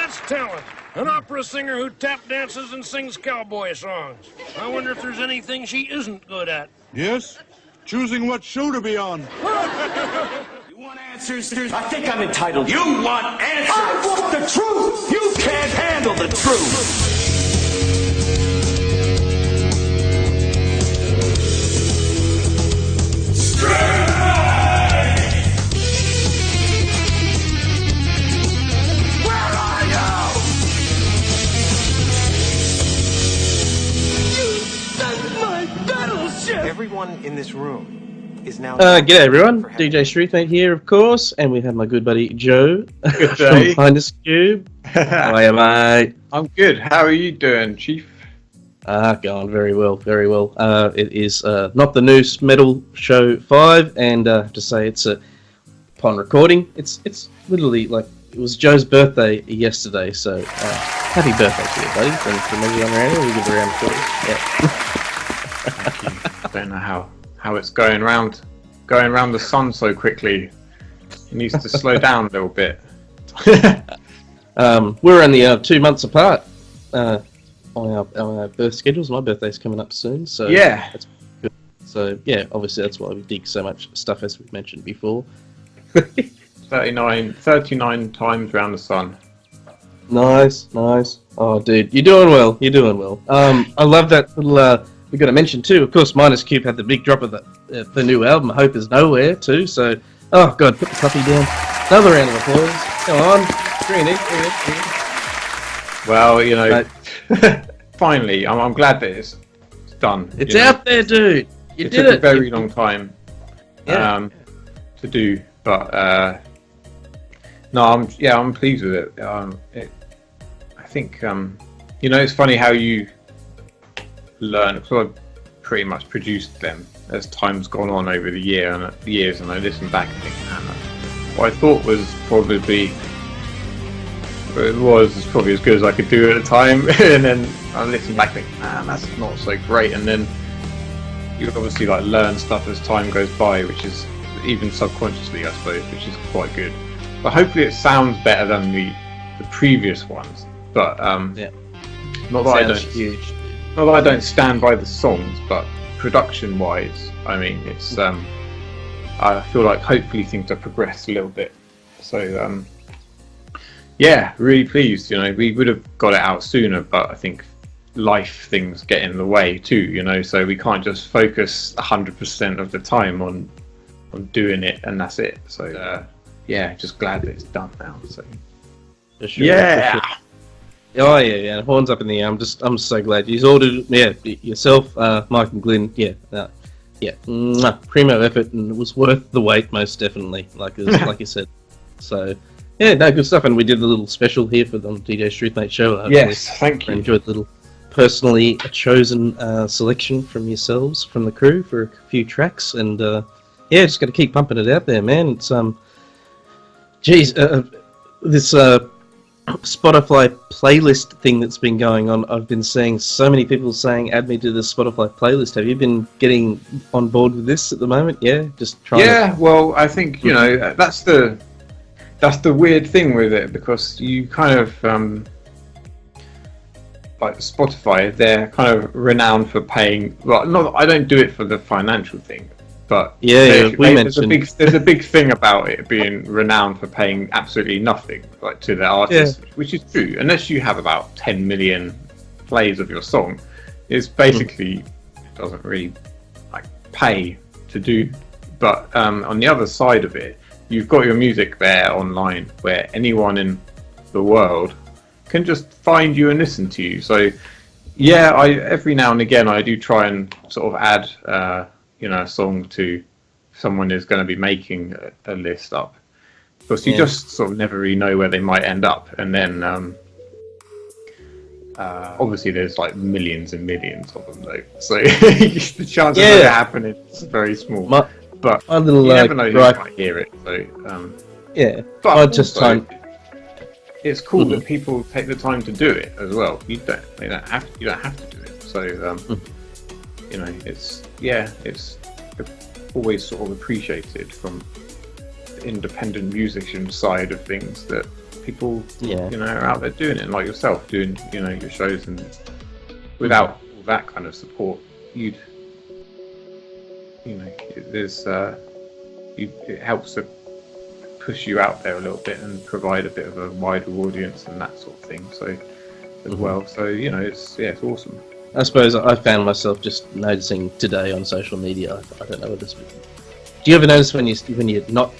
that's talent. An opera singer who tap dances and sings cowboy songs. I wonder if there's anything she isn't good at. Yes? Choosing what show to be on. You want answers? I think I'm entitled. You want answers? I want the truth! You can't handle the truth! Everyone in this room is now. G'day everyone, DJ Struth here, of course, and we have my good buddy Joe Good day. from Finest Cube. How are you, mate? I'm good. How are you doing, Chief? Going very well, very well. It is not the new Metal Show 5, and I have to say it's upon recording, it's literally like it was Joe's birthday yesterday, so happy birthday to you, buddy, from everyone around here. We give a round of applause. Yeah. Thank you. I don't know how it's going round the sun so quickly. It needs to slow down a little bit. We're only 2 months apart on our birth schedules. My birthday's coming up soon, so yeah. That's good. So yeah, obviously that's why we dig so much stuff, as we've mentioned before. 39 times round the sun. Nice. Oh, dude, you're doing well. I love that little. We've got to mention too, of course, Minus Cube had the big drop of the new album, Hope Is Nowhere, too. So, oh god, put the coffee down. Another round of applause. Come on, bring it in. Well, you know, finally, I'm glad that it's done. It's out there, dude. You did it. It took a very long time to do, but no, I'm pleased with it. I think you know, it's funny how you learn, because I've pretty much produced them as time's gone on over the years, and I listen back and think, man, what I thought was probably as good as I could do at the time, and then I listen back and think, man, that's not so great, and then you obviously like learn stuff as time goes by, which is even subconsciously, I suppose, which is quite good. But hopefully it sounds better than the previous ones. But not that I don't stand by the songs, but production-wise, I mean, it's I feel like hopefully things have progressed a little bit. So yeah, really pleased. You know, we would have got it out sooner, but I think life things get in the way too. You know, so we can't just focus 100% of the time on doing it, and that's it. So yeah, just glad that it's done now. So For sure, yeah. for sure. Oh yeah, horns up in the air. I'm so glad you ordered. Yeah, yourself, Mike and Glenn. Primo effort, and it was worth the wait, most definitely. Like you said. So yeah, no, good stuff. And we did a little special here for the DJ Struth Mate show. Yes, thank you. I enjoyed the little personally chosen selection from yourselves, from the crew, for a few tracks, and yeah, just got to keep pumping it out there, man. It's this Spotify playlist thing that's been going on. I've been seeing so many people saying, add me to the Spotify playlist. Have you been getting on board with this at the moment? Yeah, just trying. Yeah, well, I think, you know, that's the weird thing with it, because you kind of like Spotify, they're kind of renowned for paying. Well, not, I don't do it for the financial thing, but there's a big thing about it being renowned for paying absolutely nothing, like, to the artist, which is true. Unless you have about 10 million plays of your song, it's basically doesn't really like pay to do. But on the other side of it, you've got your music there online, where anyone in the world can just find you and listen to you. So yeah, every now and again I do try and sort of add you know, a song to someone who's going to be making a list up, because you just sort of never really know where they might end up. And then obviously there's like millions and millions of them, though, so the chance of that happening is very small. But my little, you never know who might hear it. So but I just it's cool that people take the time to do it as well. You don't have to do it. So you know, it's always sort of appreciated from the independent musician side of things, that people, Yeah. you know, are out there doing it, like yourself, doing, you know, your shows, and without all that kind of support, you'd, you know, it helps to push you out there a little bit and provide a bit of a wider audience and that sort of thing. So as well, so you know, it's awesome. I suppose I found myself just noticing today on social media. I don't know what this. Do you ever notice when you're not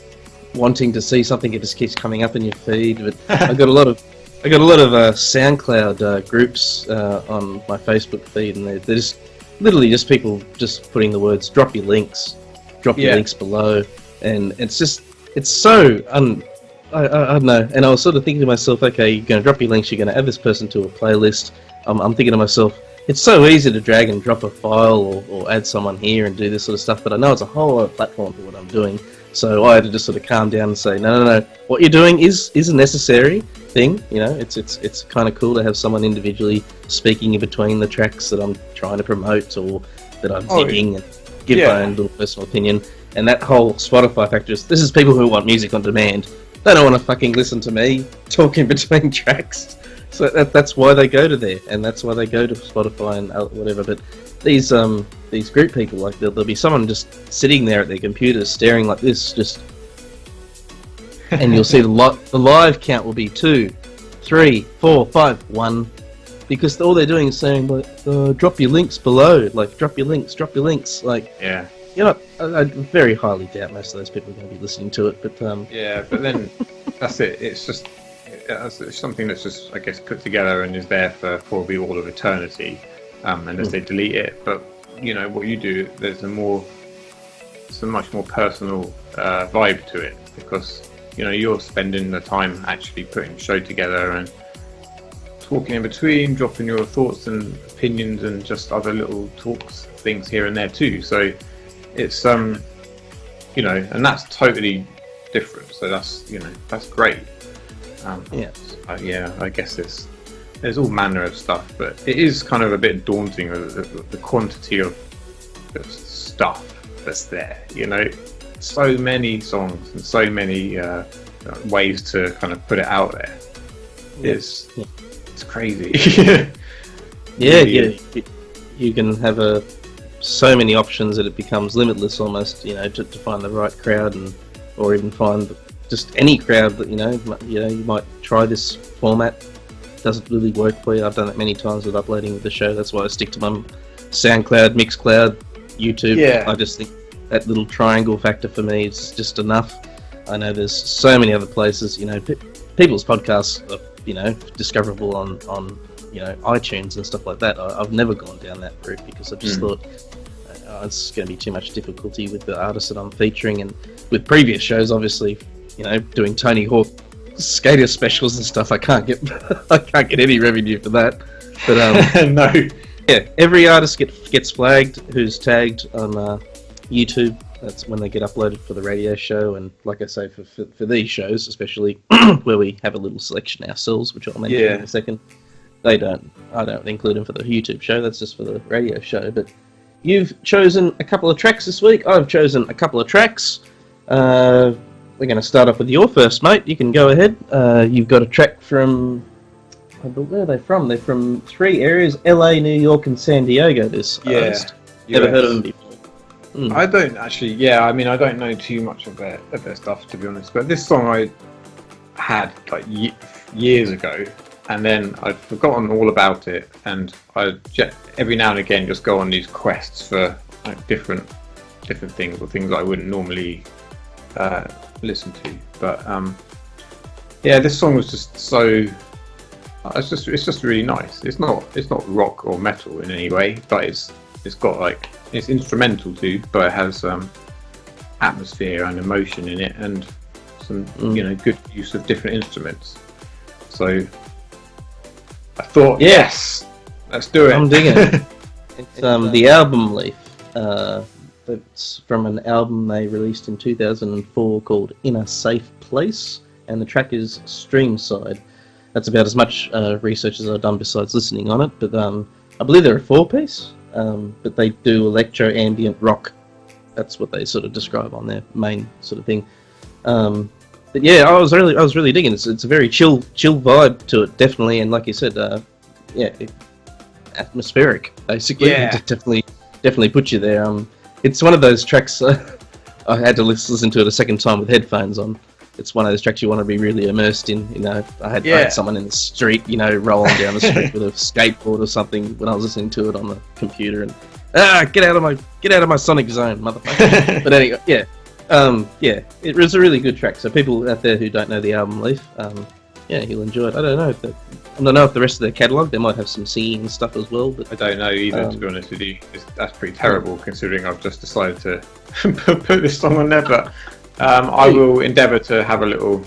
wanting to see something, it just keeps coming up in your feed? But I got a lot of SoundCloud groups on my Facebook feed, and they're just literally just people just putting the words "drop your links below," and it's so I don't know. And I was sort of thinking to myself, okay, you're going to drop your links, you're going to add this person to a playlist. I'm thinking to myself, it's so easy to drag and drop a file or add someone here and do this sort of stuff, but I know it's a whole other platform for what I'm doing. So I had to just sort of calm down and say, no. What you're doing is a necessary thing. You know, it's kind of cool to have someone individually speaking in between the tracks that I'm trying to promote or that I'm digging and give my own little personal opinion. And that whole Spotify factor this is people who want music on demand. They don't want to fucking listen to me talking between tracks. So that's why they go to there, and that's why they go to Spotify and whatever. But these group people, like there'll be someone just sitting there at their computer staring like this, just, and you'll see the live count will be 2, 3, 4, 5, 1, because all they're doing is saying like, drop your links below, like drop your links, like Yeah. You know, I very highly doubt most of those people are going to be listening to it, but yeah, but then that's it. It's just it's something that's just, I guess, put together and is there for probably all of eternity, unless they delete it. But you know what you do, it's a much more personal vibe to it, because you know you're spending the time actually putting the show together and talking in between, dropping your thoughts and opinions and just other little things here and there too. So it's you know, and that's totally different. So that's, you know, that's great. I guess there's all manner of stuff, but it is kind of a bit daunting, the quantity of stuff that's there. You know, so many songs and so many ways to kind of put it out there. It's crazy. You can have so many options that it becomes limitless almost, you know, to find the right crowd, or even find just any crowd that, you know, you might try this format, doesn't really work for you. I've done it many times with uploading the show. That's why I stick to my SoundCloud, Mixcloud, YouTube. Yeah. I just think that little triangle factor for me is just enough. I know there's so many other places, you know, people's podcasts are, you know, discoverable on you know, iTunes and stuff like that. I've never gone down that route because I just thought it's going to be too much difficulty with the artists that I'm featuring, and with previous shows, obviously, you know, doing Tony Hawk skater specials and stuff. I can't get any revenue for that. But No. Yeah, every artist gets flagged who's tagged on YouTube. That's when they get uploaded for the radio show, and like I say, for these shows, especially where we have a little selection ourselves, which I'll mention in a second. I don't include them for the YouTube show. That's just for the radio show. But you've chosen a couple of tracks this week. I've chosen a couple of tracks. We're going to start off with your first, mate. You can go ahead. You've got a track from... Where are they from? They're from 3 areas: LA, New York, and San Diego. This artist. Never heard of them before. I don't actually. Yeah, I mean, I don't know too much of their stuff, to be honest. But this song I had like years ago, and then I'd forgotten all about it, and I every now and again just go on these quests for like different things, or things I wouldn't normally listen to. But yeah, this song was just so. It's just really nice. It's not rock or metal in any way, but it's got like, it's instrumental too, but it has atmosphere and emotion in it, and some you know, good use of different instruments. So I thought, yes, let's do it. I'm digging it. It's the album Leaf. That's from an album they released in 2004 called In a Safe Place, and the track is Streamside. That's about as much research as I've done besides listening on it, but I believe they're a 4-piece, but they do electro ambient rock. That's what they sort of describe on their main sort of thing. But yeah, I was really digging it. It's a very chill vibe to it, definitely, and like you said, atmospheric, basically. Yeah. It definitely puts you there. It's one of those tracks. I had to listen to it a second time with headphones on. It's one of those tracks you want to be really immersed in. You know, I had someone in the street, you know, rolling down the street with a skateboard or something when I was listening to it on the computer, and get out of my sonic zone, motherfucker. But anyway, it was a really good track. So people out there who don't know the album Leaf, you'll enjoy it. I don't know if the rest of their catalogue, they might have some singing and stuff as well. But I don't know either, to be honest with you. That's pretty terrible considering I've just decided to put this song on there. But I will endeavour to have a little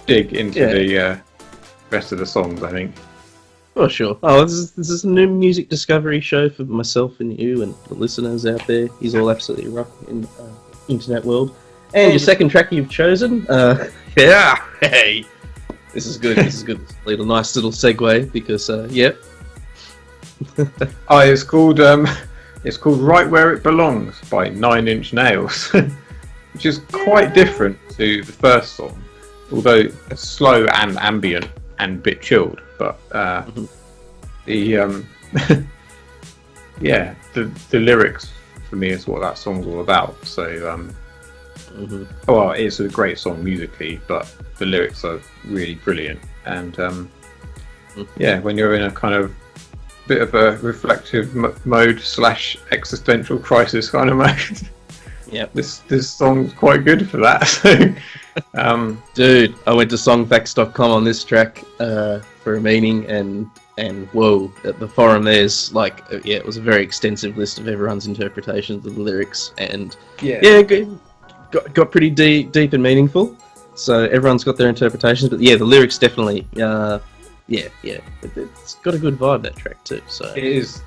dig into the rest of the songs, I think. Oh, sure. Oh, this is a new music discovery show for myself and you and the listeners out there. He's all absolutely rock in the internet world. And your second track you've chosen, hey, this is good. This is good. A nice little segue because, it's called Right Where It Belongs by 9 Inch Nails, which is quite different to the first song, although slow and ambient and a bit chilled. But the lyrics for me is what that song's all about. So well, it's a great song musically, but the lyrics are really brilliant. And when you're in a kind of bit of a reflective mode / existential crisis kind of mode, this song's quite good for that. So, dude, I went to songfacts.com on this track for a meeting, and whoa, at the forum there's it was a very extensive list of everyone's interpretations of the lyrics, and got pretty deep and meaningful. So everyone's got their interpretations, but the lyrics definitely, it's got a good vibe, that track too. So it is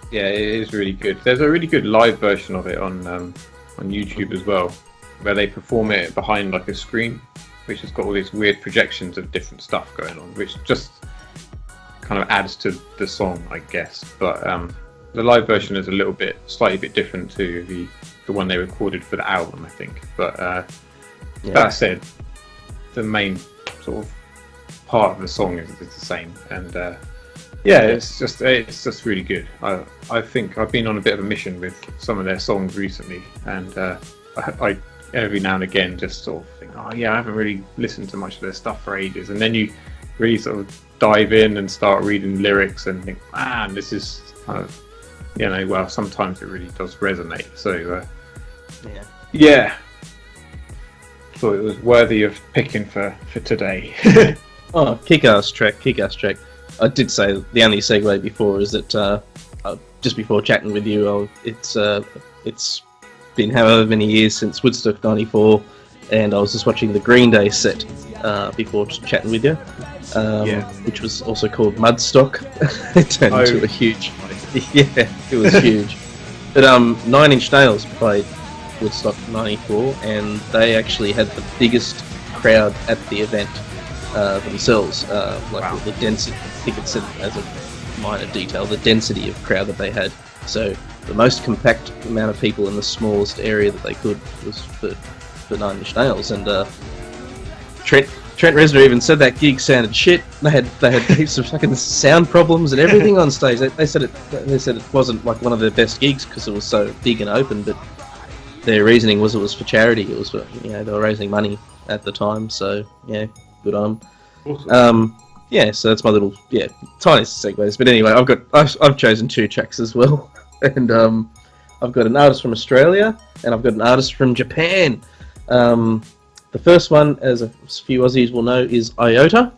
really good. There's a really good live version of it on YouTube as well, where they perform it behind like a screen, which has got all these weird projections of different stuff going on, which just kind of adds to the song, I guess. But the live version is slightly bit different to the one they recorded for the album, I think. But that said, the main sort of part of the song is the same, and it's just really good. I think I've been on a bit of a mission with some of their songs recently, and I every now and again just sort of think, I haven't really listened to much of their stuff for ages, and then you really sort of dive in and start reading lyrics and think, man, this is kind of, well, sometimes it really does resonate. So thought it was worthy of picking for today. Oh, kick-ass track. I did say the only segue before is that just before chatting with you, it's been however many years since Woodstock '94, and I was just watching the Green Day set before chatting with you, which was also called Mudstock. It turned into a huge, it was huge. But 9 Inch Nails played Woodstock '94, and they actually had the biggest crowd at the event themselves. The density, I think it said as a minor detail, the density of crowd that they had. So the most compact amount of people in the smallest area that they could was for 9 Inch Nails. And Trent Reznor even said that gig sounded shit. They had heaps of fucking sound problems and everything on stage. They said it wasn't like one of their best gigs because it was so big and open, but their reasoning was it was for charity. It was for, they were raising money at the time. So good on them. Awesome. So that's my little tiny segues. But anyway, I've chosen 2 tracks as well, and I've got an artist from Australia and I've got an artist from Japan. The first one, as a few Aussies will know, is iOTA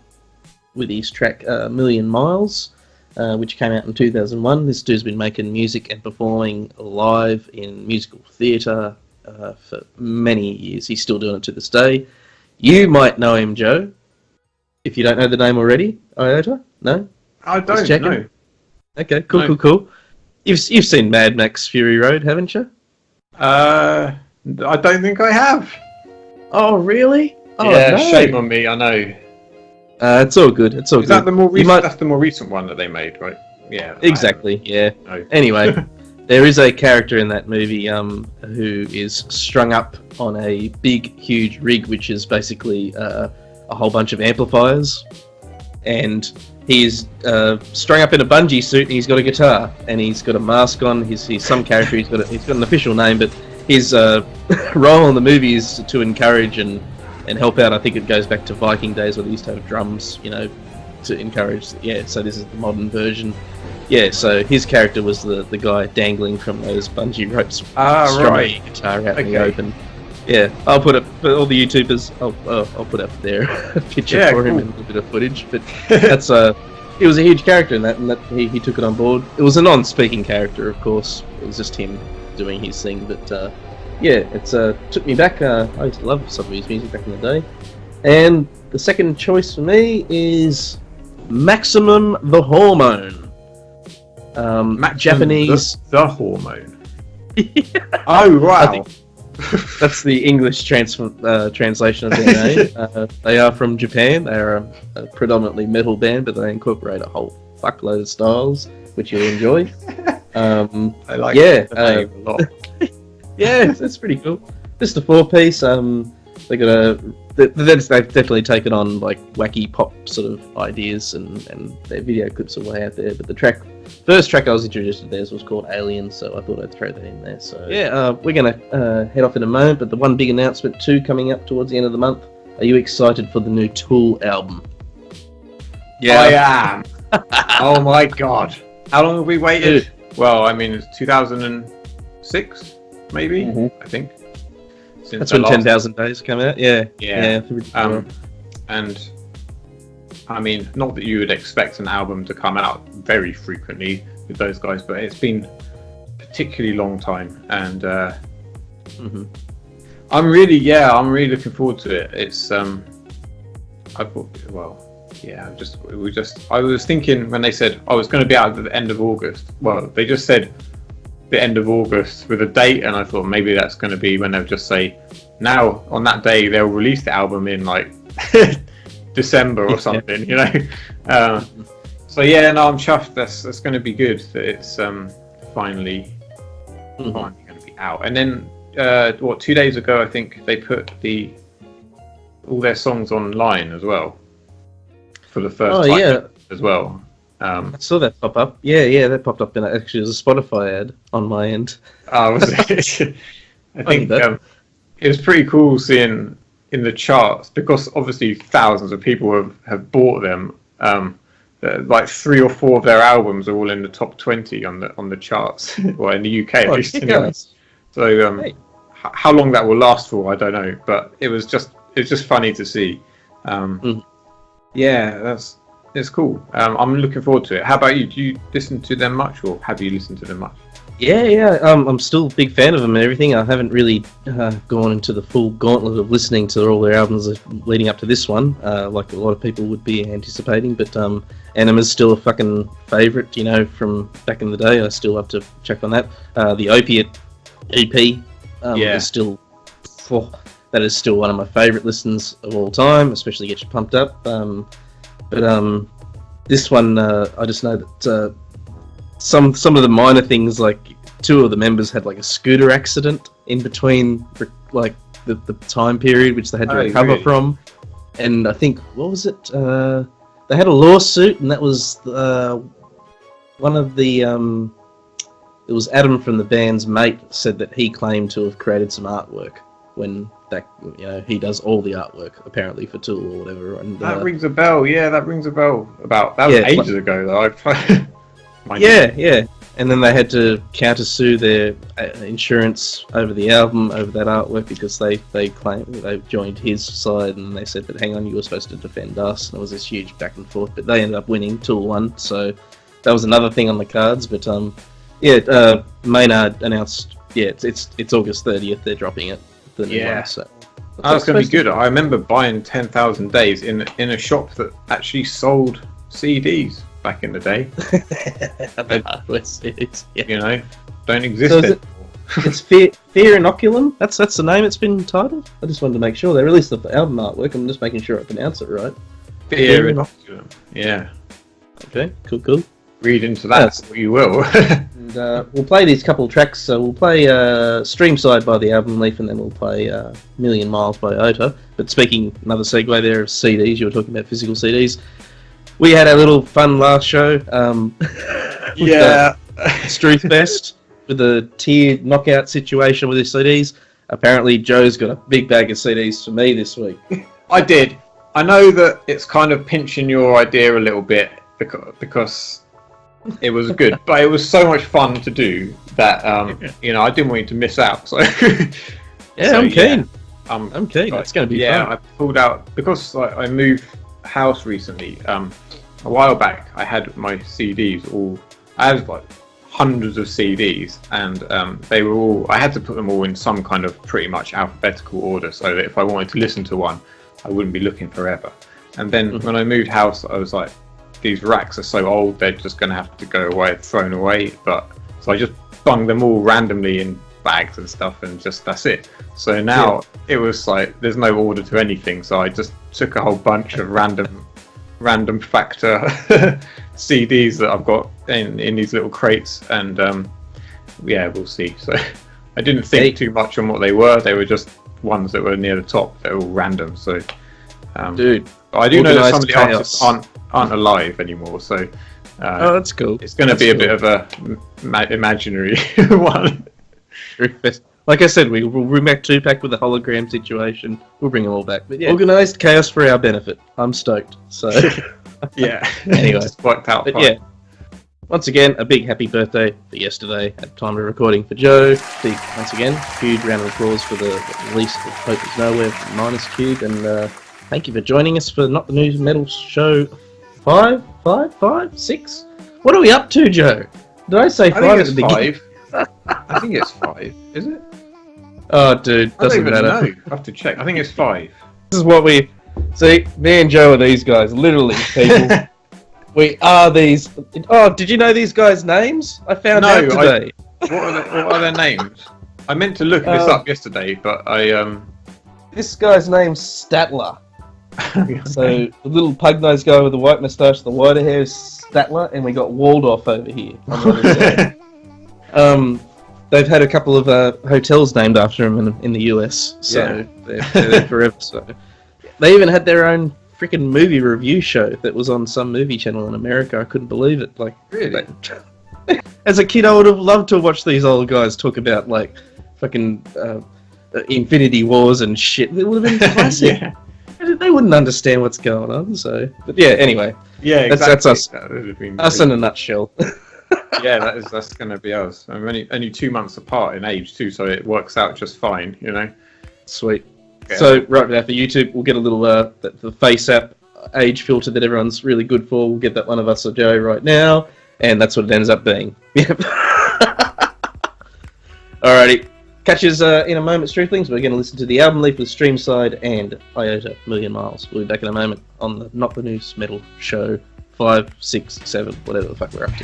with his track Million Miles, which came out in 2001. This dude's been making music and performing live in musical theatre for many years. He's still doing it to this day. You might know him, Joe, if you don't know the name already. iOTA? No? I don't know. Okay, cool. You've seen Mad Max Fury Road, haven't you? I don't think I have. Oh, really? Oh, yeah, no. Shame on me, I know. It's all good. Is that the more recent? That's the more recent one that they made, right? Yeah. Exactly. Yeah. No. Anyway, there is a character in that movie who is strung up on a big, huge rig, which is basically a whole bunch of amplifiers, and he's strung up in a bungee suit, and he's got a guitar, and he's got a mask on. He's some character. He's got an official name, but his role in the movie is to encourage and help out. I think it goes back to Viking days where they used to have drums, you know, to encourage. Yeah, so this is the modern version. Yeah, so his character was the guy dangling from those bungee ropes, strumming a guitar out in the open. Yeah, I'll put up for all the YouTubers. I'll put up there a picture for him and a little bit of footage. But that's he was a huge character in that, and that he took it on board. It was a non-speaking character, of course. It was just him doing his thing. But yeah, it's took me back. I used to love some of his music back in the day. And the second choice for me is Maximum the Hormone. Japanese the Hormone. Oh wow. That's the English translation of their name. They are from Japan. They are a predominantly metal band, but they incorporate a whole fuckload of styles, which you'll enjoy. I like the name a lot. Yeah, that's pretty cool. Just a 4-piece. They got they've definitely taken on like wacky pop sort of ideas, and their video clips are way out there. But the first track I was introduced to theirs was called Alien, so I thought I'd throw that in there. So yeah, we're gonna head off in a moment. But the one big announcement too coming up towards the end of the month. Are you excited for the new Tool album? Yeah, I am. Oh my god! How long have we waited? Dude. Well, I mean, it's 2006, maybe. I think. That's when 10,000 Days come out. Yeah. And I mean, not that you would expect an album to come out very frequently with those guys, but it's been a particularly long time, and I'm really looking forward to it. It's I was thinking when they said I was going to be out at the end of August. Well, they just said the end of August with a date, and I thought maybe that's going to be when they'll just say now on that day they'll release the album in like December or something, you know. So yeah, no, I'm chuffed. That's going to be good that it's finally going to be out. And then 2 days ago I think they put all their songs online as well for the first time as well. I saw that pop up. Yeah, that popped up in actually as a Spotify ad on my end. Oh, was it? I think it was pretty cool seeing in the charts, because obviously thousands of people have bought them. Like 3 or 4 of their albums are all in the top 20 on the charts, well in the UK at least. Anyway. So how long that will last for, I don't know, but it was just funny to see. Yeah, it's cool. I'm looking forward to it. How about you? Do you listen to them much, or have you listened to them much? Yeah. I'm still a big fan of them and everything. I haven't really gone into the full gauntlet of listening to all their albums leading up to this one, like a lot of people would be anticipating. But Anima's still a fucking favourite, you know, from back in the day. I still have to check on that. The Opiate EP is still... that is still one of my favourite listens of all time, especially Get You Pumped Up. But this one, I just know that some of the minor things, like 2 of the members had like a scooter accident in between, like the time period which they had to recover from, and I think what was it? They had a lawsuit, and that was one of the. It was Adam from the band's mate said that he claimed to have created some artwork when that, you know, he does all the artwork apparently for Tool or whatever. And that rings a bell. Yeah, that rings a bell. About that was ages ago though. Yeah. And then they had to countersue their insurance over the album, over that artwork, because they claimed they joined his side, and they said that hang on, you were supposed to defend us, and it was this huge back and forth. But they ended up winning. Tool won, so that was another thing on the cards. But Maynard announced it's August 30th. They're dropping it. One, so that's going to be good. I remember buying 10,000 Days in a shop that actually sold CDs back in the day. You know, don't exist anymore. It's Fear Inoculum. That's the name it's been titled. I just wanted to make sure they released the album artwork. I'm just making sure I pronounce it right. Fear Inoculum. Yeah. Okay. Cool. Read into that what you will. And we'll play these couple of tracks. So we'll play Streamside by the Album Leaf, and then we'll play Million Miles by iOTA. But speaking, another segue there of CDs, you were talking about physical CDs. We had a little fun last show. Yeah. Struth Fest with a tiered knockout situation with his CDs. Apparently, Joe's got a big bag of CDs for me this week. I did. I know that it's kind of pinching your idea a little bit because it was good, but it was so much fun to do that I didn't want you to miss out. So I'm keen. I'm keen. It's going to be fun. Yeah, I pulled out because I moved house recently. A while back, I had my CDs all. I had like hundreds of CDs, and they were all. I had to put them all in some kind of pretty much alphabetical order, so that if I wanted to listen to one, I wouldn't be looking forever. And then when I moved house, I was like, these racks are so old, they're just going to have to go away, thrown away. So I just bung them all randomly in bags and stuff, and just that's it. So now it was like there's no order to anything. So I just took a whole bunch of random factor CDs that I've got in these little crates, and we'll see. So I didn't think too much on what they were. They were just ones that were near the top. They're all random. So dude, I do know that some of the artists aren't alive anymore. So that's cool. It's going to be a bit of a imaginary one. Like I said, we'll bring back Tupac with the hologram situation. We'll bring them all back. But organised chaos for our benefit. I'm stoked. So yeah. Anyway, it's worked out. But fine. yeah, once again, a big happy birthday for yesterday at time of recording for Joe. Once again, huge round of applause for the release of Hope Is Nowhere from Minus Cube, and thank you for joining us for Not the News Metal Show 5, 6. What are we up to, Joe? Did I say 5 at the beginning? I think it's 5. Is it? Oh, dude, doesn't matter. I have to check. I think it's 5. This is what we see. Me and Joe are these guys, literally people. We are these. Oh, did you know these guys' names? I found out today. What are their names? I meant to look this up yesterday, but I This guy's name's Statler. So the little pug-nosed guy with the white moustache, the whiter hair is Statler, and we got Waldorf over here. On the other side. They've had a couple of hotels named after him in the US, so they're there forever. So they even had their own freaking movie review show that was on some movie channel in America. I couldn't believe it. Like, really? As a kid, I would have loved to watch these old guys talk about like fucking Infinity Wars and shit. It would have been classic. They wouldn't understand what's going on. So, but yeah. Anyway, that's us. Us in a nutshell. Yeah, that's going to be us. I'm only 2 months apart in age too, so it works out just fine, you know. Sweet. Yeah. So right now for YouTube, we'll get a little the face app age filter that everyone's really good for. We'll get that one of us or Joe right now, and that's what it ends up being. Yep. Alrighty, catch us in a moment, Struthlings. We're going to listen to the album Leaf with Streamside and iOTA Million Miles. We'll be back in a moment on the Not the News Metal Show 5, 6, 7, whatever the fuck we're up to.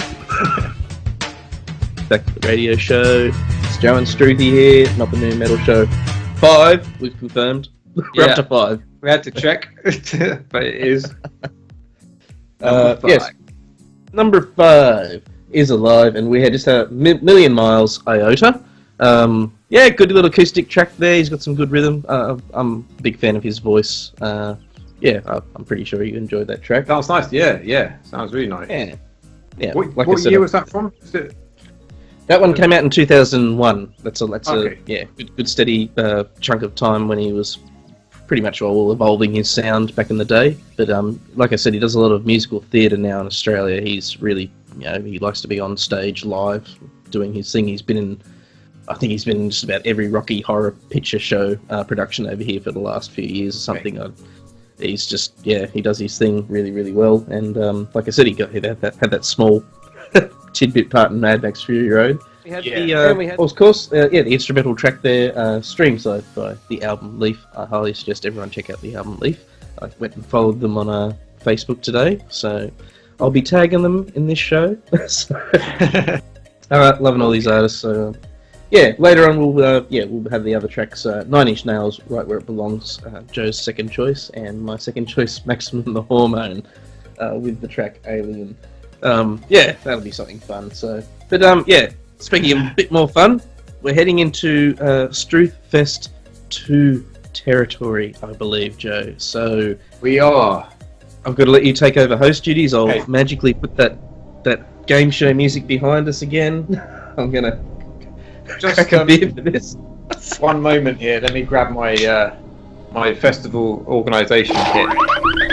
Back to the radio show. It's Joe and Struthy here. Not the New Metal Show 5. We've confirmed. We're up to 5. We had to check, but it is. Yes. Number 5 is alive, and we had just a Million Miles iOTA. Good little acoustic track there. He's got some good rhythm. I'm a big fan of his voice. I'm pretty sure you enjoyed that track. That was nice. Yeah. Sounds really nice. Yeah. What year was that from? That one came out in 2001. That's okay. a good steady chunk of time when he was pretty much all evolving his sound back in the day. But like I said, he does a lot of musical theatre now in Australia. He's really, he likes to be on stage live doing his thing. I think he's been in just about every Rocky Horror Picture Show production over here for the last few years or something. Okay. He's just, he does his thing really, really well. And like I said, he had that small tidbit part in Mad Max Fury Road. We had the instrumental track there, Streamside by the album Leaf. I highly suggest everyone check out the album Leaf. I went and followed them on Facebook today, so I'll be tagging them in this show. Alright, loving all these artists, so later on we'll have the other tracks. 9 Inch Nails, Right Where It Belongs, Joe's second choice, and my second choice, Maximum the Hormone, with the track Alien. Yeah, that'll be something fun. So, but yeah, speaking of a bit more fun, we're heading into Struth Fest 2 territory, I believe, Joe. So We are. I've got to let you take over host duties. I'll Okay. magically put that game show music behind us again. I'm gonna Just crack a beer for this. one moment here. Let me grab my my festival organisation kit.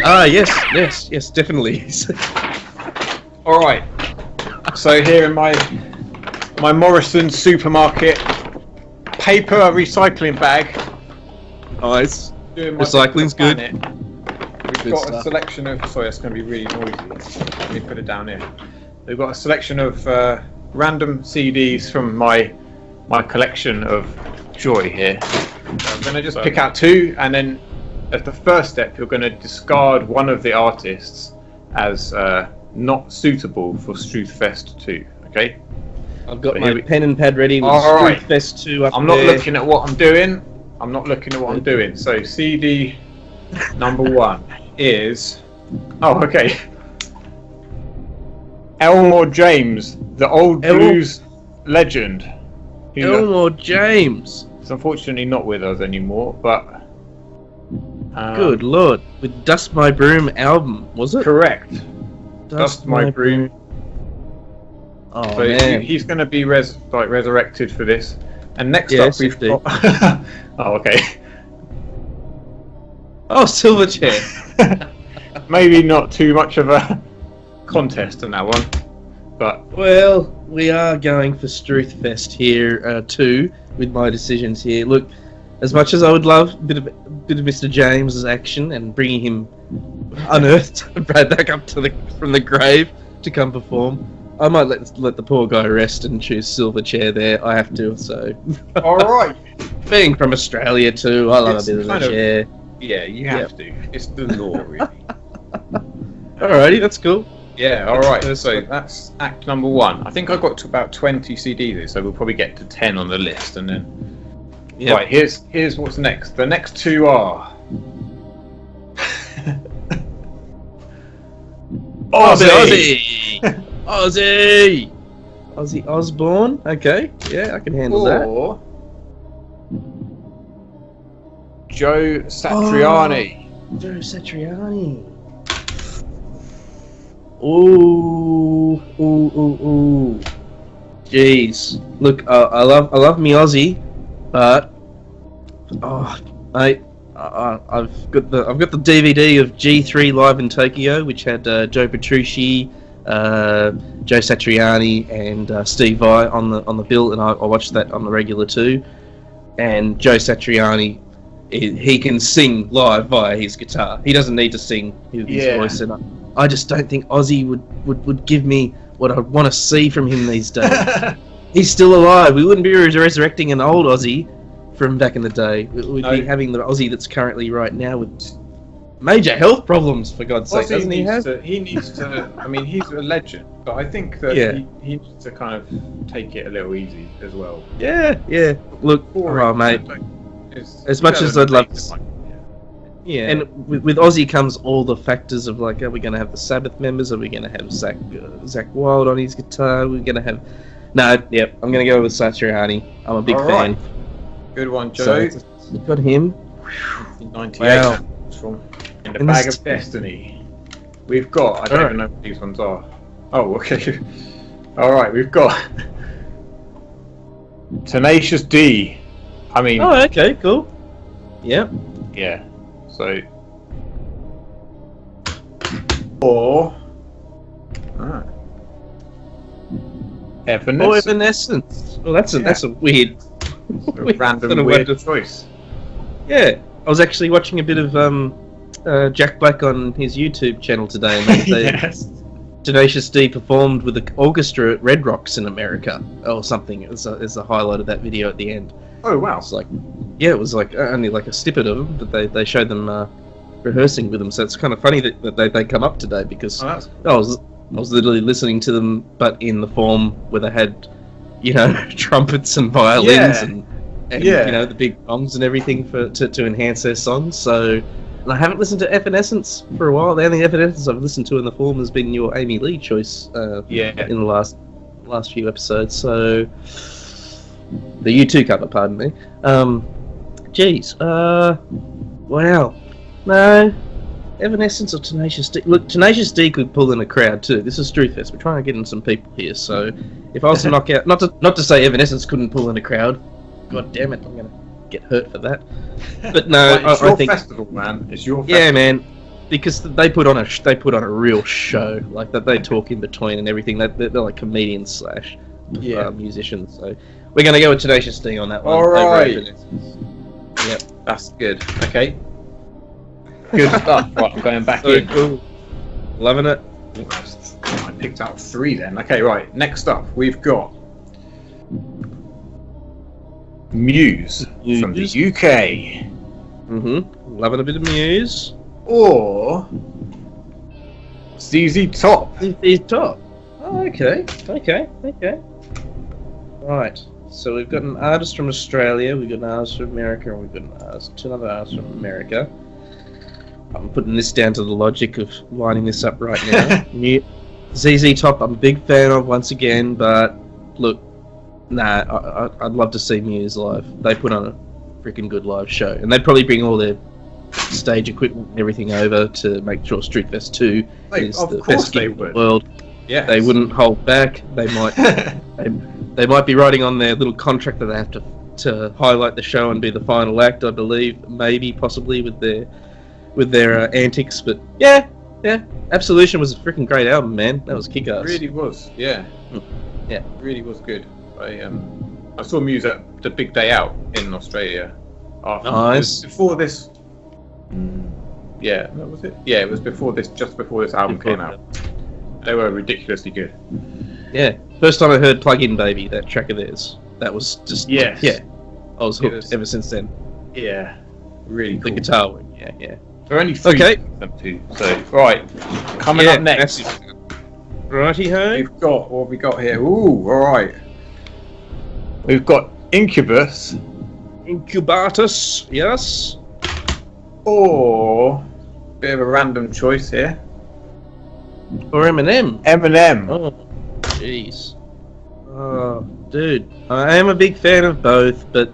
Ah, yes, definitely. All right. So here in my Morrison supermarket paper recycling bag. Nice. Doing my Recycling's bit to good. plan it. We've Good got a stuff. selection of. Sorry, that's going to be really noisy. Let me put it down here. We've got a selection of random CDs from my collection of joy here. I'm going to just pick out 2, and then as the first step, you're going to discard one of the artists as not suitable for Struth Fest 2. Okay. I've got So my here we- pen and pad ready with All right. Struth Fest 2 up I'm not there. looking at what I'm doing. So CD number 1 is. Oh, okay. Elmore James, the old blues legend. Who Elmore James. is unfortunately not with us anymore, but. Good lord. With Dust My Broom album, was it? Correct. Dust My Broom. Oh, So man. he's going to be resurrected for this. And next Yes, up we've indeed. got. Oh, okay. Oh, Silverchair. Maybe not too much of a contest on that one, but Well, we are going for Struth Fest here too, with my decisions here. Look, as much as I would love a bit of Mr. James's action and bringing him unearthed, brought back up to from the grave to come perform, I might let the poor guy rest and choose Silverchair there. I have to. So, all right. being from Australia too, I love It's a bit of a kind of- chair. Yeah, you have to. It's the law, really. Alrighty, that's cool. Yeah, all right. That's So fine. that's act number 1. I think I got to about 20 CDs here, so we'll probably get to 10 on the list, and then. Yep. Right, here's what's next. The next 2 are. Ozzy! Ozzy Osbourne. Okay, yeah, I can handle that. Or Joe Satriani. Joe Satriani. Ooh. Jeez. Look, I love me Ozzy, but mate, I've got the DVD of G3 Live in Tokyo, which had Joe Petrucci, Joe Satriani, and Steve Vai on the bill, and I watched that on the regular too. And Joe Satriani, he can sing live via his guitar. He doesn't need to sing his voice, and I just don't think Ozzy would give me what I want to see from him these days. He's still alive. We wouldn't be resurrecting an old Ozzy from back in the day. We'd be having the Ozzy that's currently right now with major health problems, for God's sake, doesn't he have? He needs to. I mean, he's a legend, but I think that he needs to kind of take it a little easy as well. Yeah. Look, mate. As much as I'd love to. Yeah. And with Ozzy comes all the factors of like, are we going to have the Sabbath members? Are we going to have Zach Wilde on his guitar? We're going to have. No, yep. I'm going to go with Satriani. I'm a big fan. Good one, Joe. So, got him. 98. Wow. From In the And Bag this- of Destiny. We've got. I don't even know what these ones are. Oh, okay. All right, we've got Tenacious D. I mean, Oh, okay, cool. Yep. yeah. So, or Evanescence. Oh, Evanescence. Well, that's a weird. A random sort of weird way to- choice. Yeah, I was actually watching a bit of Jack Black on his YouTube channel today, and they Yes. Tenacious D performed with the orchestra at Red Rocks in America or something. It was a highlight of that video at the end. Oh wow. It's like, yeah, it was like only like a snippet of them, but they showed them rehearsing with them. So it's kind of funny that they come up today because Oh, that's I was literally listening to them, but in the form where they had, trumpets and violins Yeah. and Yeah. the big gongs and everything to enhance their songs. So I haven't listened to Evanescence for a while. The only Evanescence I've listened to in the form has been your Amy Lee choice in the last few episodes. So the U2 cover, pardon me. Wow. No. Evanescence or Tenacious D? Look, Tenacious D could pull in a crowd too. This is Struth Fest. We're trying to get in some people here. So if I was to knock out, not to say Evanescence couldn't pull in a crowd. God damn it, I'm gonna get hurt for that. But no, it's your I think festival, man. It's your festival. yeah, man. Because they put on a real show. Like that, they talk in between and everything. They're like comedians slash musicians. So we're gonna go with Tenacious D on that one. All right. Yep, that's good. Okay. Good stuff. Right, I'm going back in. Cool. Loving it. I picked up 3 then. Okay, right. Next up, we've got Muse from the UK. Loving a bit of Muse. Or ZZ Top. ZZ Top. Oh, okay. Right. So we've got an artist from Australia, we've got an artist from America, and we've got another artist from America. I'm putting this down to the logic of lining this up right now. ZZ Top, I'm a big fan of once again, but look, I'd love to see Muse live. They put on a freaking good live show, and they'd probably bring all their stage equipment and everything over to make sure Street Fest 2 is the best gig in the world. Yeah, they wouldn't hold back. They might, they might be writing on their little contract that they have to highlight the show and be the final act. I believe, maybe, possibly with their antics. But yeah, Absolution was a freaking great album, man. That was kick-ass. It really was. Yeah, it really was good. I saw Muse at the big day out in Australia. Nice. Before this. Yeah, that was it. Yeah, it was before this. Just before this album came out. They were ridiculously good. Yeah, first time I heard Plug-In Baby, that track of theirs. That was just I was hooked ever since then. Yeah, really cool. The guitar work. Yeah. There are only 3 of them too. So right, coming up next. Righty-ho. We've got what we got here. Ooh, all right. We've got Incubus. Incubatus, yes. Or bit of a random choice here. Or Eminem. Eminem. Oh, jeez. Oh, dude. I am a big fan of both, but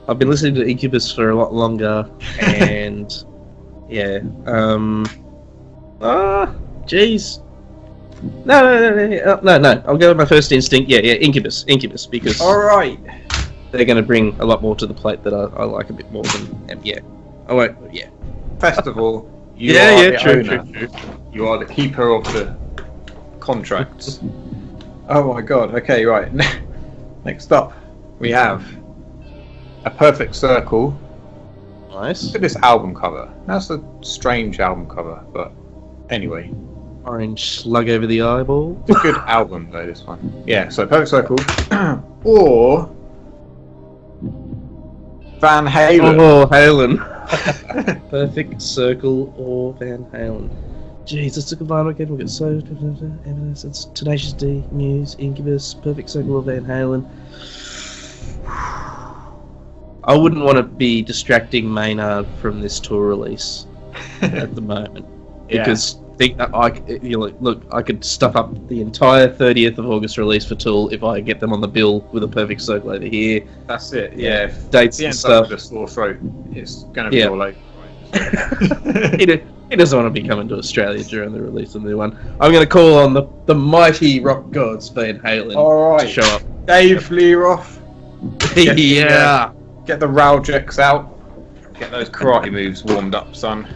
I've been listening to Incubus for a lot longer, and yeah. Jeez. No. I'll go with my first instinct. Yeah, Incubus, because all right, they're going to bring a lot more to the plate that I like a bit more than I won't. Yeah. Festival. You are the owner. True. You are the keeper of the contracts. Oh my god. Okay, right. Next up, we have A Perfect Circle. Nice. Look at this album cover. That's a strange album cover, but anyway. Orange slug over the eyeball. It's a good album though, this one. Yeah, so Perfect Circle. Or Van Halen. Oh, Halen. Perfect Circle or Van Halen. Jeez, let's look at vinyl again. We've got Evanescence, Tenacious D, Muse, Incubus, Perfect Circle or Van Halen. I wouldn't want to be distracting Maynard from this tour release at the moment. Because I could stuff up the entire 30th of August release for Tool if I get them on the bill with A Perfect Circle over here. That's it, yeah. Dates and stuff. The sore throat, it's going to be all over. He doesn't want to be coming to Australia during the release of the new one. I'm going to call on the mighty rock gods Van Halen to show up. Dave Leroff. Yeah. Get the Raljecks out. Get those karate moves warmed up, son.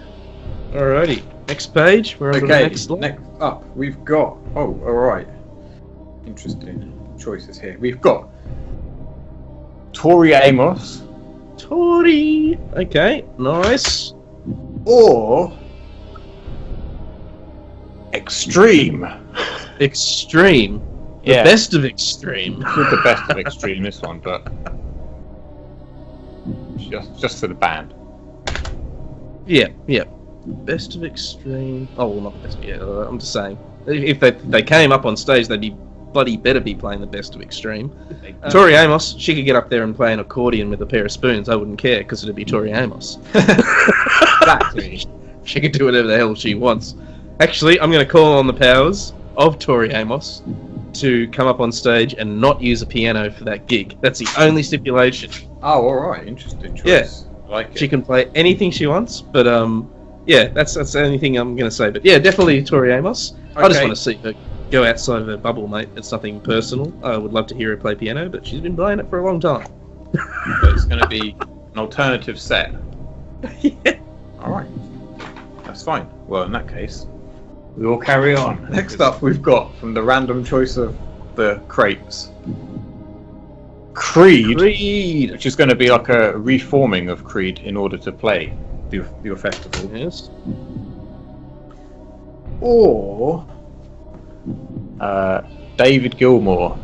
Alrighty. Next page. We're on to the next one. Next up, we've got... Oh, alright. Interesting choices here. We've got Tori Amos. Tori. Okay, nice. Or Extreme. Extreme. The best of Extreme. Not the best of Extreme, this one, but just for the band. Yeah. Best of Extreme. Oh, well, not best. Yeah, I'm just saying. If they came up on stage, they'd be bloody better be playing the best of Extreme. Tori Amos, she could get up there and play an accordion with a pair of spoons. I wouldn't care because it'd be Tori Amos. Exactly. She can do whatever the hell she wants. Actually, I'm going to call on the powers of Tori Amos to come up on stage and not use a piano for that gig. That's the only stipulation. Oh, alright, interesting choice. Yeah. I like it. She can play anything she wants, but yeah, that's the only thing I'm going to say. But yeah, definitely Tori Amos. I just Okay. want to see her go outside of her bubble, mate. It's nothing personal. I would love to hear her play piano, but she's been playing it for a long time. But it's going to be an alternative set. Yeah. Alright. That's fine. Well, in that case, we will carry on. Next up, we've got from the random choice of the crates Creed, which is going to be like a reforming of Creed in order to play your festival. Yes. Or David Gilmour.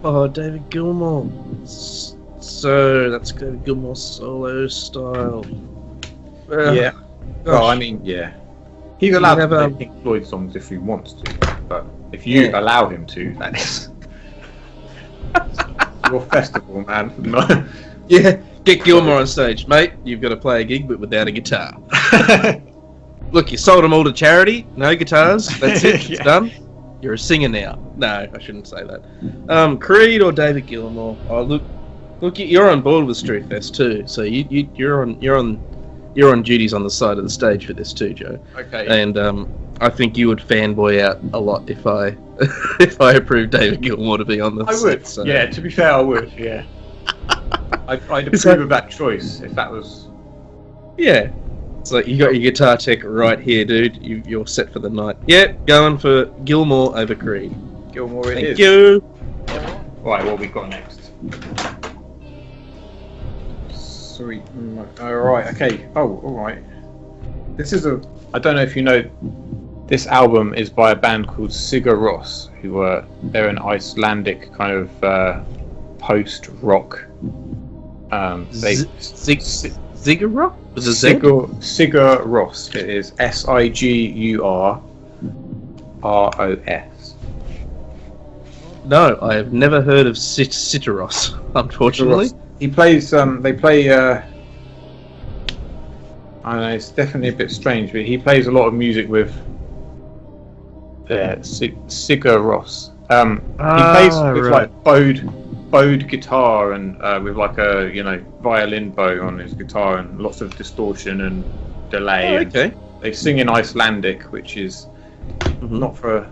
Oh, David Gilmour. So that's David Gilmour solo style. Yeah. Well, I mean, yeah. He's allowed have, to play Pink Floyd songs if he wants to, but if you allow him to, that is your festival, man. No. Yeah, get Gilmour on stage, mate. You've got to play a gig, but without a guitar. Look, you sold them all to charity. No guitars. That's it. It's done. You're a singer now. No, I shouldn't say that. Creed or David Gilmour? Oh, look, you're on board with Struth Fest too. So you're on duties on the side of the stage for this too, Joe. Okay. And I think you would fanboy out a lot if I if I approved David Gilmour to be on the I would. set, so. Yeah, to be fair, I would. Yeah. I'd approve of that choice if that was. Yeah. It's like you got your guitar tech right here, dude. You're set for the night. Yeah, going for Gilmour over Creed. Gilmour it Thank is. you. Right, what we got next? Sweet. Alright, okay. Oh, alright. This is I don't know if you know, this album is by a band called Sigur Rós, who they're an Icelandic kind of post-rock. Sigur Rós? Was it Z? Sigur Rós. It is Sigurros. No, I have never heard of Citaros, unfortunately. He plays. They play. I don't know. It's definitely a bit strange, but he plays a lot of music with. Sigur Rós. He plays with like bowed guitar and with like a violin bow on his guitar and lots of distortion and delay. Oh, okay. And they sing in Icelandic, which is not for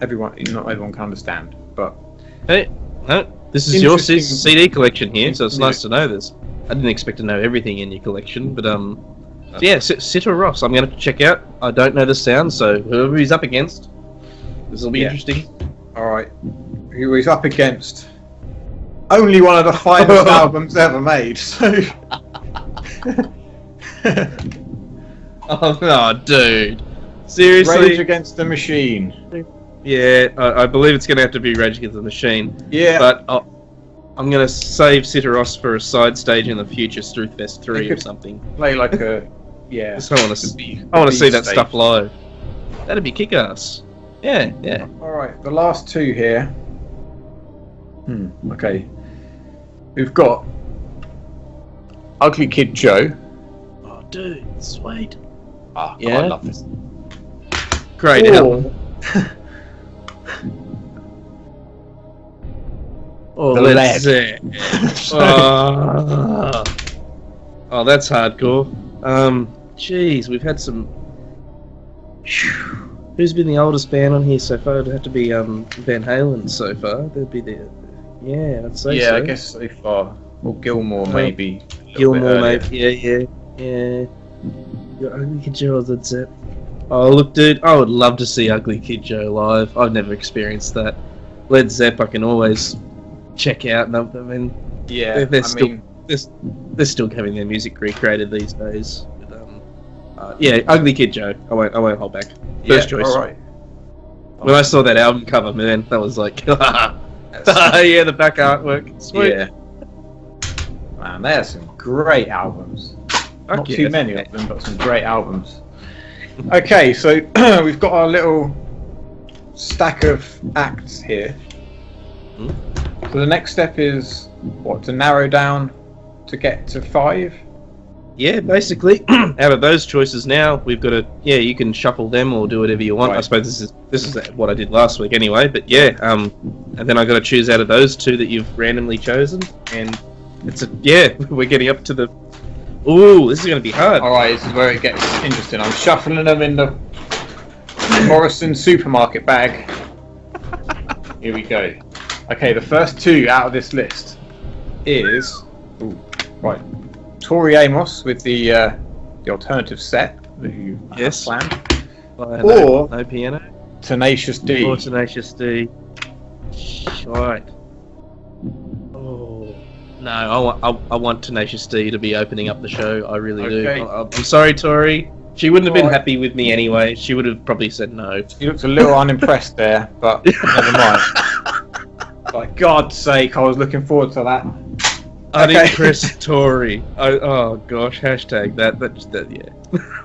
everyone. Not everyone can understand, but. Hey, no, this is your CD collection here, so it's nice to know this. I didn't expect to know everything in your collection, but yeah, Sigur Rós, I'm going to check out. I don't know the sound, so whoever he's up against, this will be interesting. Alright, who he's up against only one of the finest albums ever made, so... Oh, dude. Seriously? Rage Against the Machine. Yeah, I believe it's going to have to be Rage Against the Machine. Yeah. But I'm going to save Sigur Rós for a side stage in the future, Struth Fest 3 or something. Play like a... Yeah. I want to see that stuff live. That'd be kick-ass. Yeah. Alright, the last two here. Okay. We've got Ugly Kid Joe. Oh, dude, sweet. Ah, yeah. I love this. Great album. Oh, The let's see. Oh, that's hardcore. Jeez, we've had some. Who's been the oldest band on here so far? It'd have to be Van Halen so far. That'd be the. Yeah, I'd say so. Yeah, I guess so far. Or Gilmour, maybe. Gilmour, maybe. Yeah. Your Ugly Kid Joe, that's it. Oh, look, dude, I would love to see Ugly Kid Joe live. I've never experienced that. Led Zepp, I can always check out. And I mean, yeah, they're still having their music recreated these days. But, yeah, Ugly Kid Joe. I won't hold back. First choice. All right. When I saw that album cover, man, that was like, yeah, the back artwork, sweet. Yeah. Man, they have some great albums. Not too many of them, but some great albums. Okay, so we've got our little stack of acts here. So the next step is to narrow down to get to 5. yeah, basically, out of those choices now, we've got to, yeah, you can shuffle them or do whatever you want. Right. I suppose this is what I did last week anyway, but yeah, and then I got to choose out of those two that you've randomly chosen, and we're getting up to the, ooh, this is going to be hard. Alright, this is where it gets interesting. I'm shuffling them in the Morrison supermarket bag. Here we go. Okay, the first two out of this list is, right, Tori Amos with the alternative set that you have planned, or no piano, Tenacious D. or Tenacious D. Right. Oh no, I want Tenacious D to be opening up the show. I really do. I'm sorry, Tori. She wouldn't have been happy with me anyway. She would have probably said no. She looks a little unimpressed there, but never mind. By God's sake, I was looking forward to that. Unimpressed Tory. Oh gosh, hashtag that yeah.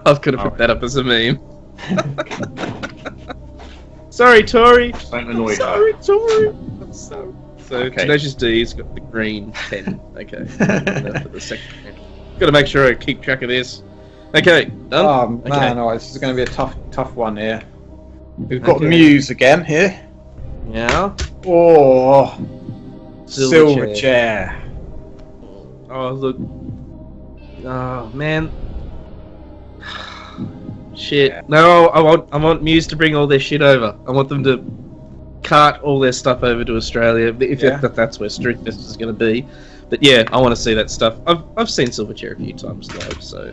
I was gonna put that up as a meme. Sorry, Tory. Don't annoy Sorry, Tory. I'm sorry. So Tenacious D's got the green 10. Okay. For the second. Gotta make sure I keep track of this. Okay, done. Oh man, this is going to be a tough one here. We've got Muse again here. Yeah. Or Silverchair. Oh look. Oh man. Shit. Yeah. No, I want Muse to bring all their shit over. I want them to cart all their stuff over to Australia. If that's where Struth is going to be. But yeah, I want to see that stuff. I've seen Silverchair a few times live, so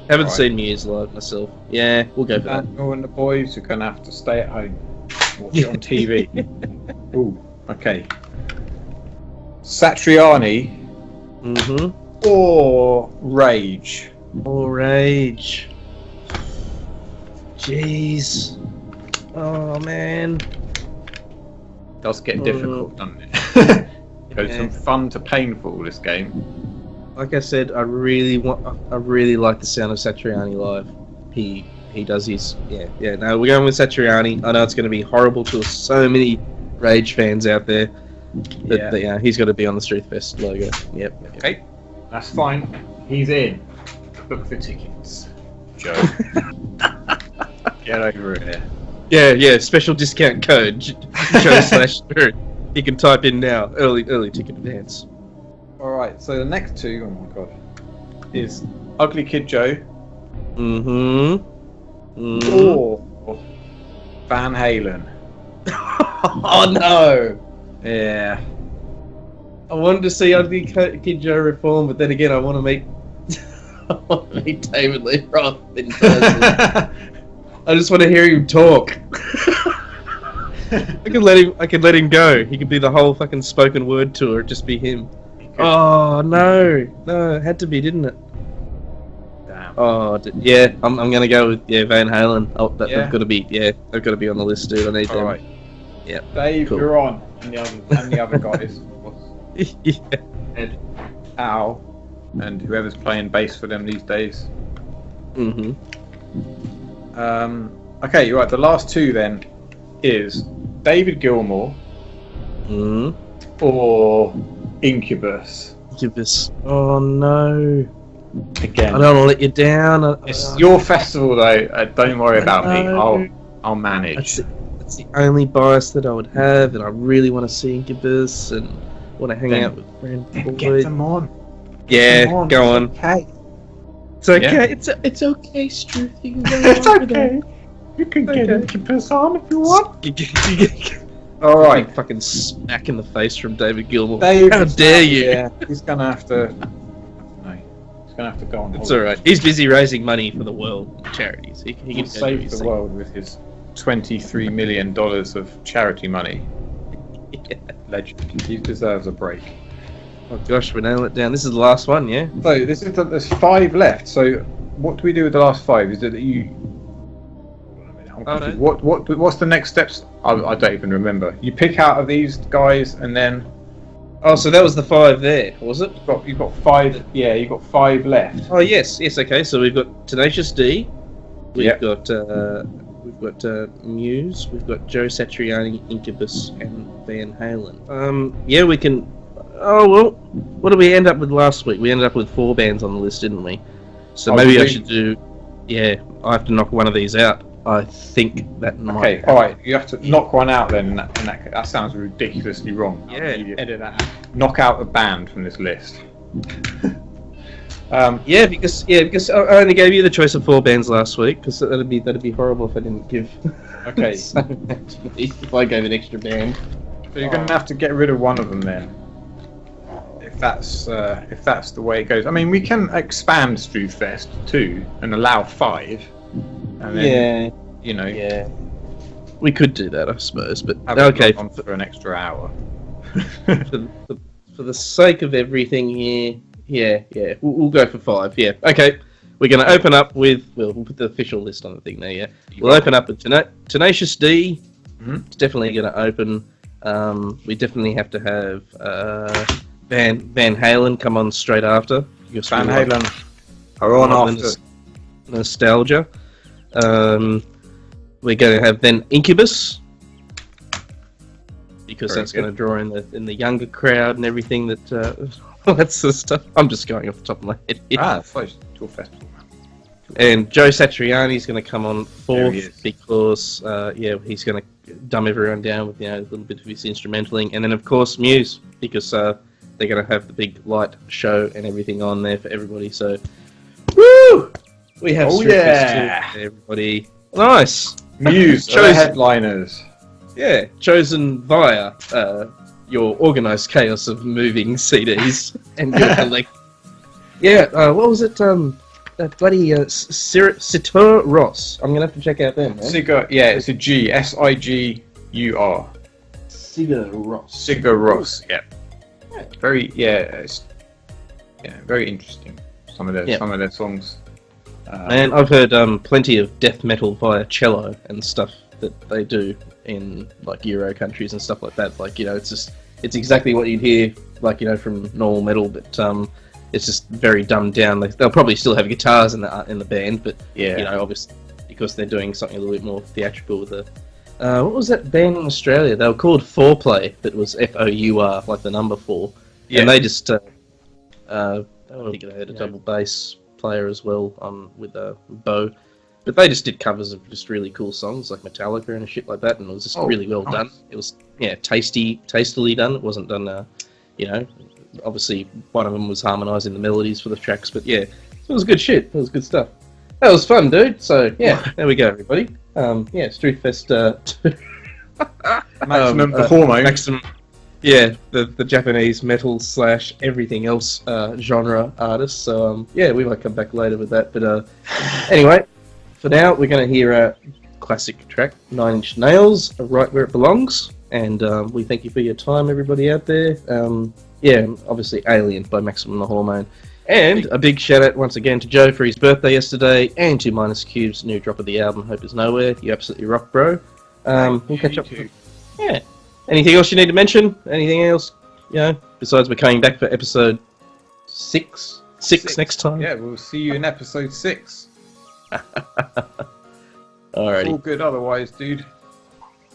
haven't seen Muse live myself. Yeah, we'll go for that. And the boys are going to have to stay at home, watch it on TV. Ooh, okay. Satriani. Or Rage. Or Rage. Jeez. Oh man. Does get difficult, doesn't it? Goes from fun to painful, this game. Like I said, I really like the sound of Satriani live. He does his no, we're going with Satriani. I know it's going to be horrible to so many Rage fans out there, but yeah, he's got to be on the Struth Fest logo. Yep. Okay, that's fine. He's in. Book the tickets, Joe. Get over here. Yeah. Special discount code Joe/Struth. You can type in now. Early ticket advance. Alright, so the next two, oh my god, is Ugly Kid Joe. Or Van Halen. Oh no! Yeah. I wanted to see Ugly Kid Joe reform, but then again, I want to meet David Lee Roth in person. I just want to hear him talk. I could let him go. He could be the whole fucking spoken word tour. It'd just be him. Oh no, it had to be, didn't it? Damn. Oh yeah, I'm gonna go with Van Halen. Oh, they've got to be they've got to be on the list, dude. I need them. Right. Yeah. Dave, cool. you're on, and the other guys. Yeah. Ed, Al, and whoever's playing bass for them these days. Okay, right. The last two then is David Gilmour or Incubus. Incubus. Oh no. Again, I don't want to let you down. It's your festival though. Don't worry about me. I'll manage. That's the only bias that I would have, and I really want to see Incubus and want to hang out with Brand Boyd. Get them on. Yeah, go on. Okay. It's okay. Yeah. It's okay, Struth. It's okay. You can get Incubus on if you want. All right. Fucking smack in the face from David Gilmour. How dare you? Yeah, he's gonna have to. No, he's gonna have to go on. It's all right. He's busy raising money for the world charities. He can save the world with his $23 million of charity money. Yeah. Legend. He deserves a break. Oh gosh, we're nailing it down. This is the last one, yeah? So there's 5 left. So what do we do with the last 5? Is it that you? What's the next steps? I don't even remember. You pick out of these guys and then. Oh, so that was the 5 there, was it? You've got 5. Yeah, you've got 5 left. Oh yes. Okay. So we've got Tenacious D. We've got Muse. We've got Joe Satriani, Incubus, and Van Halen. Yeah, we can. Oh well, what did we end up with last week? We ended up with 4 bands on the list, didn't we? So Oh, maybe I really? should do. Yeah, I have to knock one of these out. I think that might. Okay, all right. You have to knock one out then. That sounds ridiculously wrong. Yeah. Edit that out. Knock out a band from this list. Yeah, because I only gave you the choice of 4 bands last week. Because that'd be horrible if I didn't give. Okay. so much if I gave an extra band. So you're going to have to get rid of one of them then. If that's the way it goes. I mean, we can expand Struth Fest 2 and allow 5. And then, you know, Yeah. We could do that, I suppose. But have it okay. on for an extra hour. For the sake of everything here, we'll go for 5. Yeah, okay. We're going to open up with, we'll put the official list on the thing there, yeah. We'll open up with Tenacious D. It's definitely going to open. We definitely have to have Van Halen come on straight after. Van Halen are on after. Nostalgia. We're going to have then Incubus. Because Very that's good. going to draw in the younger crowd and everything that all that sort of stuff. I'm just going off the top of my head here. It's close to a festival. And Joe Satriani's going to come on There he 4th is. because he's going to dumb everyone down with a little bit of his instrumentaling, and then of course Muse because they're going to have the big light show and everything on there for everybody. So, woo! We have Oh, Struth Fest yeah. too for everybody. Nice. Muse are the headliners. Yeah, chosen via your organised chaos of moving CDs and your collect. Yeah, what was it? That bloody Sigur Ross. I'm gonna have to check out them. Man. Sigur, yeah, it's a G, Sigur. Sigur Ross. Sigur Ross, yeah. Very, very interesting. Some of their songs. Man, I've heard plenty of death metal via cello and stuff that they do in like Euro countries and stuff like that. Like, you know, it's exactly what you'd hear like, you know, from normal metal, but it's just very dumbed down. They'll probably still have guitars in the band, but you know, obviously because they're doing something a little bit more theatrical with the. What was that band in Australia? They were called Fourplay, but it was FOUR, like the number 4. Yeah. And they just they had a double bass player as well with a bow, but they just did covers of just really cool songs like Metallica and shit like that, and it was just really well done. It was tastily done. It wasn't done you know, obviously one of them was harmonising the melodies for the tracks, but yeah, it was good shit. It was good stuff. That was fun, dude. So yeah, there we go, everybody. Struth Fest 2. Maximum the Hormone. Maximum. Yeah, the Japanese metal / everything else genre artists. So we might come back later with that. But anyway, for now we're going to hear a classic track, 9 Inch Nails, right where it belongs. And we thank you for your time, everybody out there. Obviously Alien by Maximum the Hormone. And a big shout out once again to Joe for his birthday yesterday, and to Minus Cube's new drop of the album, Hope Is Nowhere. You absolutely rock, bro. We'll catch up. Yeah. Anything else you need to mention? Anything else? You know, besides we're coming back for episode 6 next time. Yeah, we'll see you in episode 6. Alrighty. All good otherwise, dude.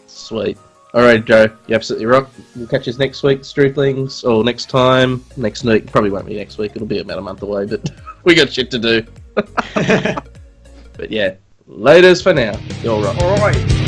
Sweet. Alright, Joe. You absolutely rock. We'll catch us next week, Struthlings, or next time. Next week. Probably won't be next week. It'll be about a month away, but we got shit to do. But yeah, laters for now. You're right. Alright.